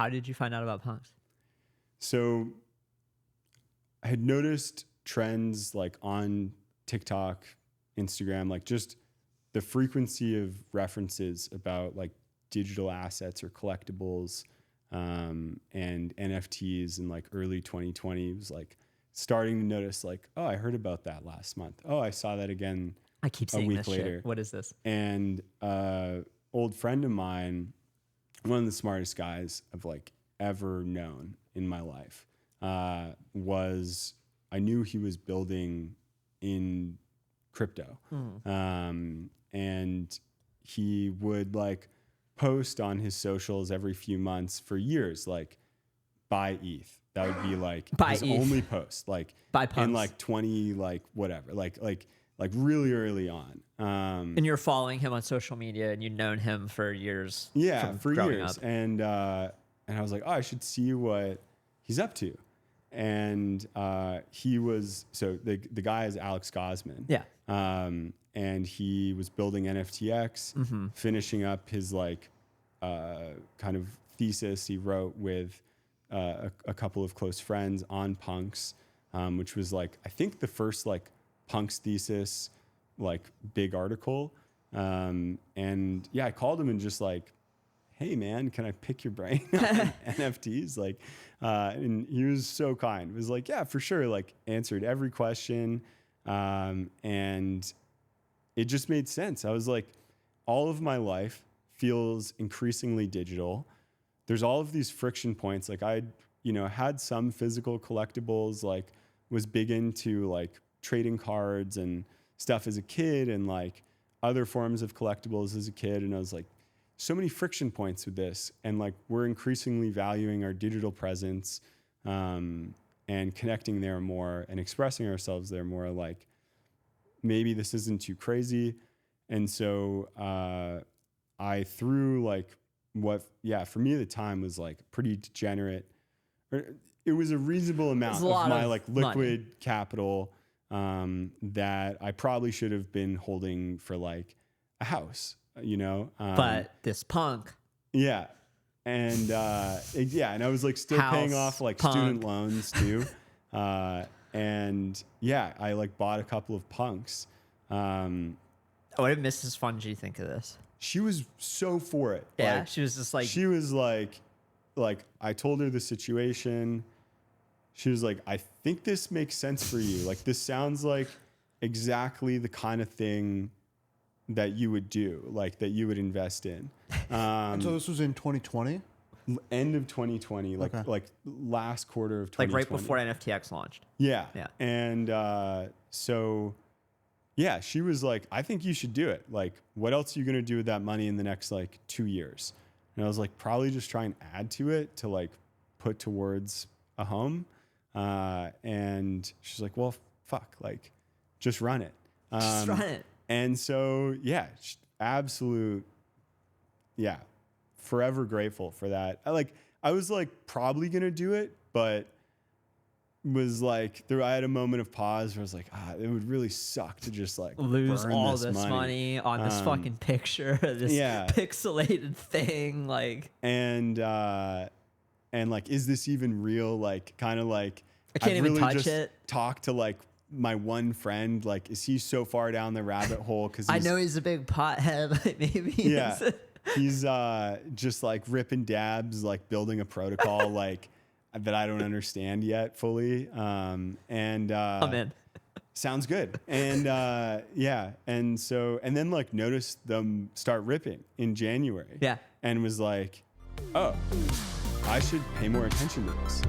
how did you find out about punks? So I had noticed trends like on TikTok, Instagram, like just the frequency of references about like digital assets or collectibles and NFTs in like early 2020. It was like starting to notice like, oh, I heard about that last month. Oh, I saw that again I keep a seeing week this later. shit. What is this? And old friend of mine, one of the smartest guys I've like ever known in my life, I knew he was building in crypto. And he would like post on his socials every few months for years, like buy ETH. That would be like Buy his ETH. only post, like Buy punks. in like 20, like whatever, like really early on. And you're following him on social media, and you've known him for years. Yeah, for growing years. up. And I was like, oh, I should see what he's up to. And he was, so the guy is Alex Gosman. Yeah. And he was building NFTX, finishing up his like kind of thesis he wrote with a couple of close friends on punks, which was like, I think the first like punks thesis, like big article. And yeah, I called him and just like, hey man, can I pick your brain on NFTs? Like, and he was so kind. It was like, yeah, for sure. Like answered every question. And it just made sense. I was like, all of my life feels increasingly digital. There's all of these friction points. Like I, had some physical collectibles, like was big into like trading cards and stuff as a kid and like other forms of collectibles as a kid. And I was like, so many friction points with this. And like, we're increasingly valuing our digital presence, and connecting there more and expressing ourselves there more. Like maybe this isn't too crazy. And so, I threw like for me at the time was like pretty degenerate, or it was a reasonable amount of my like liquid money. capital, that I probably should have been holding for like a house, But this punk. Yeah. And, and I was like still paying off like student loans too. And yeah, I like bought a couple of punks. What did Mrs. Funghi think of this? She was so for it. Yeah, Like, she was just like... She was like, I told her the situation. She was like, I think this makes sense for you. Like, this sounds like exactly the kind of thing that you would do, like that you would invest in. And so this was in 2020? End of 2020, like last quarter of 2020. Like right before NFTX launched. Yeah. Yeah. And so, yeah, she was like, I think you should do it. Like, what else are you going to do with that money in the next like 2 years? And I was like, probably just try and add to it to like put towards a home. And she's like, well, fuck, like just run it. Just run it. And so, yeah, absolute, yeah, forever grateful for that. I was like probably going to do it, but was like, I had a moment of pause where I was like, it would really suck to just like lose burn all this money on this fucking picture, this pixelated thing. Like, and like, is this even real? Like, kind of like, I can't even touch it. Talk to like my one friend, like, is he so far down the rabbit hole? Cause I know he's a big pothead. Maybe. Yeah. He's just like ripping dabs, like building a protocol, like that I don't understand yet fully. I'm in. Sounds good. And and then like noticed them start ripping in January. Yeah. And was like, oh, I should pay more attention to this.